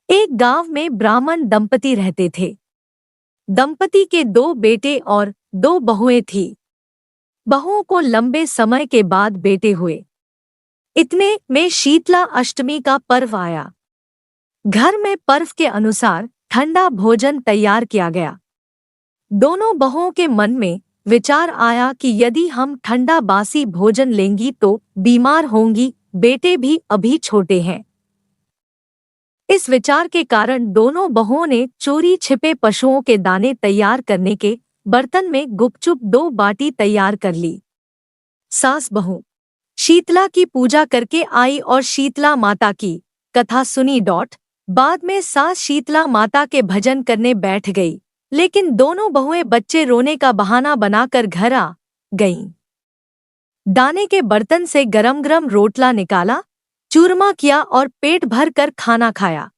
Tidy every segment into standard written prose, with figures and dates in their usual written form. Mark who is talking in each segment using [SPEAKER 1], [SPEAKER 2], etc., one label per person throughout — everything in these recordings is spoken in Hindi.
[SPEAKER 1] एक गांव में ब्राह्मण दंपति रहते थे। दंपति के 2 बेटे और 2 बहुएं थीं। बहुओं को लंबे समय के बाद बेटे हुए। इतने में शीतला अष्टमी का पर्व आया। घर में पर्व के अनुसार ठंडा भोजन तैयार किया गया। दोनों बहुओं के मन में विचार आया कि यदि हम ठंडा बासी भोजन लेंगी तो बीमार होंगी, बेटे भी अभी छोटे हैं। इस विचार के कारण दोनों बहुओं ने चोरी छिपे पशुओं के दाने तैयार करने के बर्तन में गुपचुप 2 बाटी तैयार कर ली। सास बहू शीतला की पूजा करके आई और शीतला माता की कथा सुनी। बाद में सास शीतला माता के भजन करने बैठ गई, लेकिन दोनों बहुएं बच्चे रोने का बहाना बनाकर घर आ गईं। दाने के बर्तन से गरम गरम रोटला निकाला, चूरमा किया और पेट भर कर खाना खाया।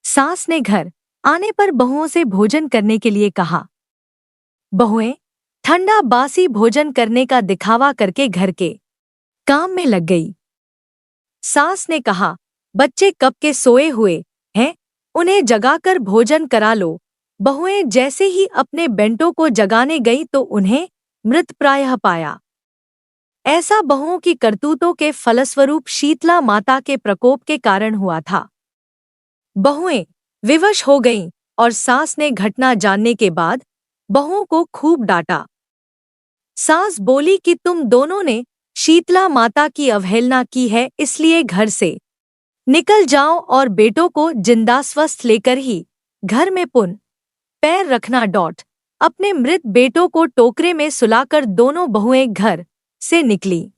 [SPEAKER 1] सास ने घर आने पर बहुओं से भोजन करने के लिए कहा। बहुएं ठंडा बासी भोजन करने का दिखावा करके घर के काम में लग गई। सास ने कहा, बच्चे कब के सोए हुए हैं, उन्हें जगाकर भोजन करा लो। बहुएं जैसे ही अपने बेटों को जगाने गई तो उन्हें मृतप्रायः पाया। ऐसा बहुओं की करतूतों के फलस्वरूप शीतला माता के प्रकोप के कारण हुआ था। बहुएं विवश हो गईं और सास ने घटना जानने के बाद बहुओं को खूब डांटा। सास बोली कि तुम दोनों ने शीतला माता की अवहेलना की है, इसलिए घर से निकल जाओ और बेटों को जिंदा स्वस्थ लेकर ही घर में पुन पैर रखना। अपने मृत बेटों को टोकरे में सुलाकर दोनों बहुएं घर से निकली।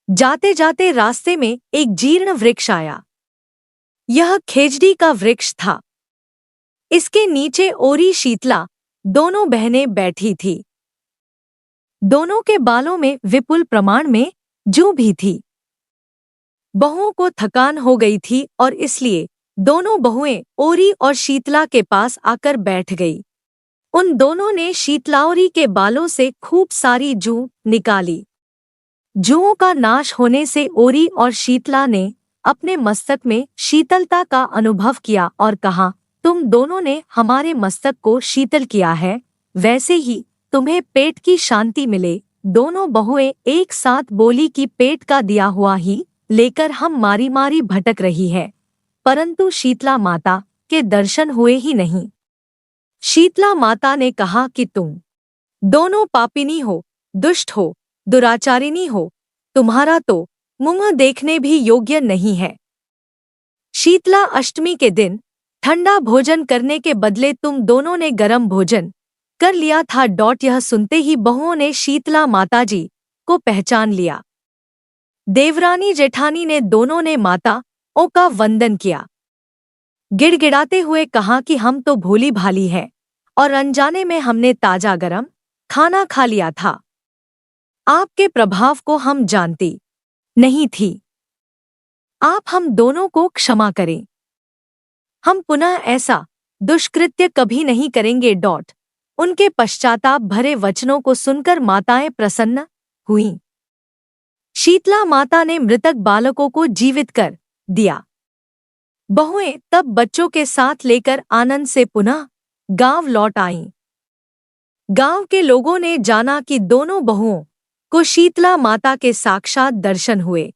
[SPEAKER 1] जाते जाते रास्ते में एक जीर्ण वृक्ष आया। यह खेजड़ी का वृक्ष था। इसके नीचे ओरी शीतला दोनों बहनें बैठी थी। दोनों के बालों में विपुल प्रमाण में जूं भी थी। बहुओं को थकान हो गई थी और इसलिए दोनों बहुएं ओरी और शीतला के पास आकर बैठ गई। उन दोनों ने शीतलाओरी के बालों से खूब सारी जूं निकाली। जूओं का नाश होने से ओरी और शीतला ने अपने मस्तक में शीतलता का अनुभव किया और कहा, तुम दोनों ने हमारे मस्तक को शीतल किया है, वैसे ही तुम्हें पेट की शांति मिले। दोनों बहुएं एक साथ बोली कि पेट का दिया हुआ ही लेकर हम मारी मारी भटक रही है, परंतु शीतला माता के दर्शन हुए ही नहीं। शीतला माता ने कहा कि तुम दोनों पापिनी हो, दुष्ट हो, दुराचारिणी हो, तुम्हारा तो मुंह देखने भी योग्य नहीं है। शीतला अष्टमी के दिन ठंडा भोजन करने के बदले तुम दोनों ने गरम भोजन कर लिया था। यह सुनते ही बहुओं ने शीतला माताजी को पहचान लिया। देवरानी जेठानी ने दोनों ने माता ओ का वंदन किया। गिड़गिड़ाते हुए कहा कि हम तो भोली भाली हैं और अनजाने में हमने ताजा गरम खाना खा लिया था। आपके प्रभाव को हम जानती नहीं थी। आप हम दोनों को क्षमा करें। हम पुनः ऐसा दुष्कृत्य कभी नहीं करेंगे। उनके पश्चाताप भरे वचनों को सुनकर माताएं प्रसन्न हुईं। शीतला माता ने मृतक बालकों को जीवित कर दिया। बहुएं तब बच्चों के साथ लेकर आनंद से पुनः गांव लौट आईं। गांव के लोगों ने जाना कि दोनों बहुओं को शीतला माता के साक्षात दर्शन हुए।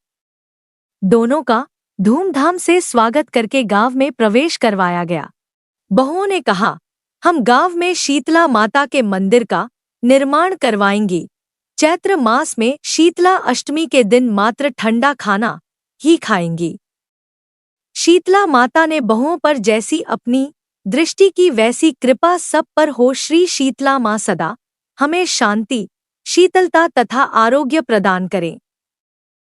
[SPEAKER 1] दोनों का धूमधाम से स्वागत करके गांव में प्रवेश करवाया गया। बहुओं ने कहा, हम गांव में शीतला माता के मंदिर का निर्माण करवाएंगी। चैत्र मास में शीतला अष्टमी के दिन मात्र ठंडा खाना ही खाएंगी। शीतला माता ने बहुओं पर जैसी अपनी दृष्टि की वैसी कृपा सब पर हो। श्री शीतला माँ सदा हमें शांति, शीतलता तथा आरोग्य प्रदान करें।